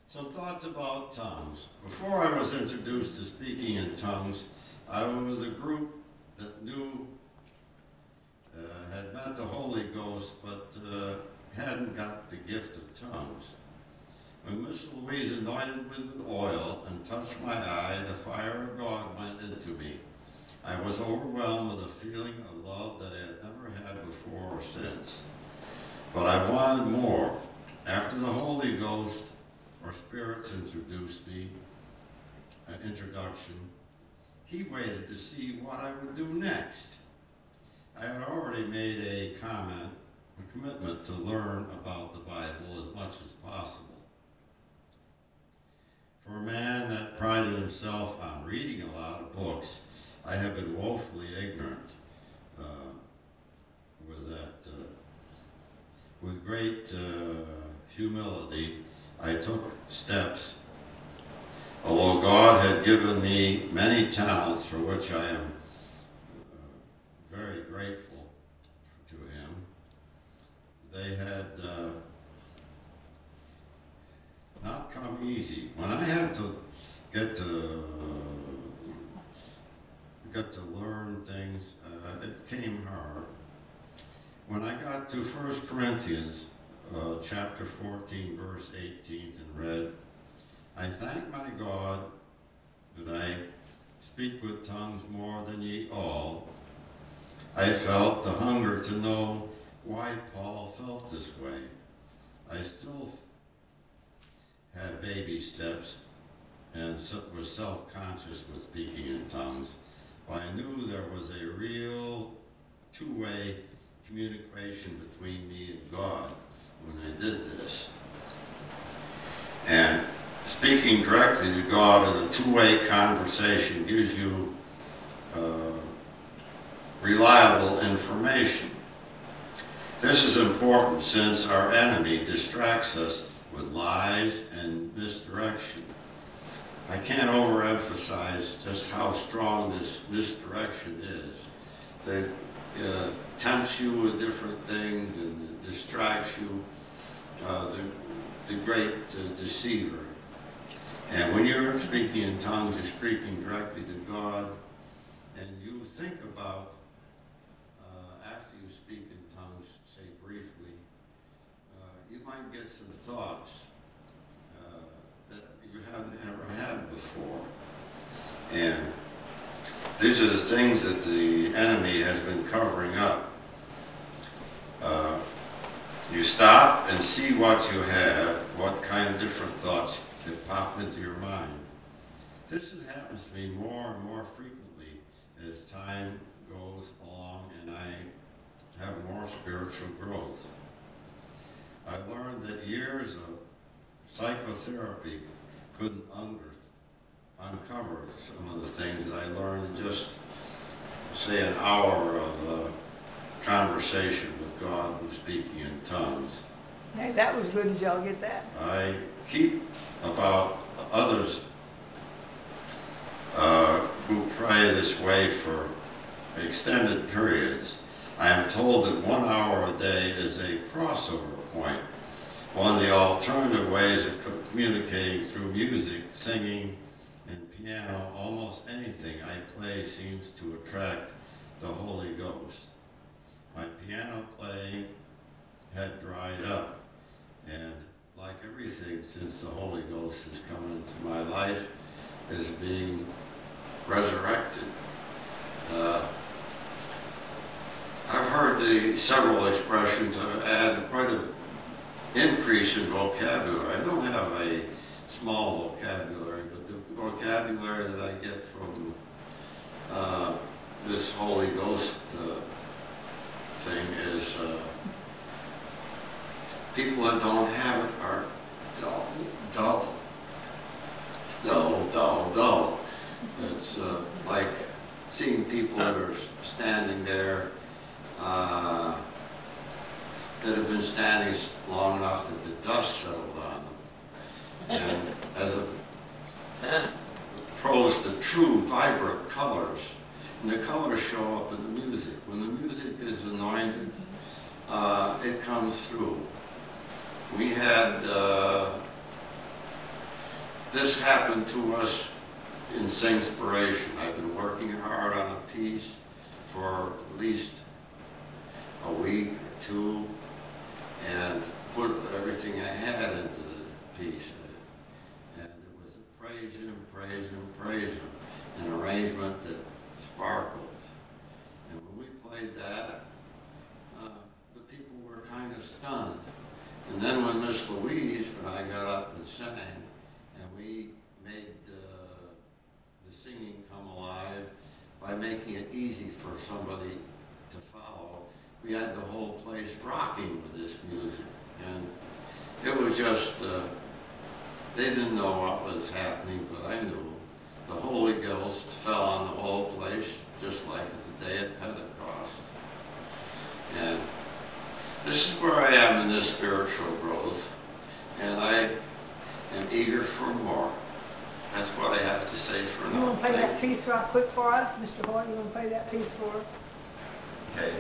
Some thoughts about tongues. Before I was introduced to speaking in tongues, I was a group that had met the Holy Ghost, but hadn't got the gift of tongues. When Miss Louise anointed me with oil and touched my eye, the fire of God went into me. I was overwhelmed with a feeling of love that I had never had before or since. But I wanted more. After the Holy Ghost or spirits introduced me, an introduction, he waited to see what I would do next. I had already made a commitment to learn about the Bible as much as possible. For a man that prided himself on reading a lot of books, I have been woefully ignorant with that. With great humility, I took steps. Although God had given me many talents for which I am very grateful to him, they had not come easy. When I had to get to learn things, it came hard. When I got to 1 Corinthians chapter 14, verse 18, and read, I thank my God that I speak with tongues more than ye all. I felt the hunger to know why Paul felt this way. I still had baby steps and was self-conscious with speaking in tongues, but I knew there was a real two-way communication between me and God when I did this. And speaking directly to God in a two-way conversation gives you reliable information. This is important since our enemy distracts us with lies and misdirection. I can't overemphasize just how strong this misdirection is. They tempts you with different things and distracts you, the great deceiver. And when you're speaking in tongues, you're speaking directly to God, and you think about, after you speak in tongues, say briefly, you might get some thoughts that you haven't ever had before. And these are the things that the enemy has been covering up. You stop and see what you have, what kind of different thoughts that pop into your mind. This happens to me more and more frequently as time goes along and I have more spiritual growth. I learned that years of psychotherapy couldn't uncover some of the things that I learned in just, say, an hour of conversation with God and speaking in tongues. Hey, that was good. Did y'all get that? I keep about others who pray this way for extended periods. I am told that 1 hour a day is a crossover point. One of the alternative ways of communicating through music, singing, and piano. Almost anything I play seems to attract the Holy Ghost. My piano playing had dried up, and like everything since the Holy Ghost has come into my life, is being resurrected. I've heard the several expressions add quite an increase in vocabulary. I don't have a small vocabulary, but the vocabulary that I get from this Holy Ghost thing is people that don't have it are dull. It's like seeing people that are standing there that have been standing long enough that the dust settled on them. And as opposed to true, vibrant colors, and the colors show up in the music. When the music is anointed, it comes through. We had this happened to us in Singspiration. I've been working hard on a piece for at least a week or two and put everything I had into the piece. And it was a praise him, praise him, praise him, an arrangement that sparkled. And when we played that, the people were kind of stunned. And then when Miss Louise and I got up and sang, and we made the singing come alive by making it easy for somebody to follow, we had the whole place rocking with this music. And it was just, they didn't know what was happening, but I knew. The Holy Ghost fell on the whole place, just like at the day at Pentecost. And this is where I am in this spiritual growth, and I am eager for more. That's what I have to say for now. You want to play that piece right quick for us, Mr. Hoyt? You want to play that piece for us? Okay.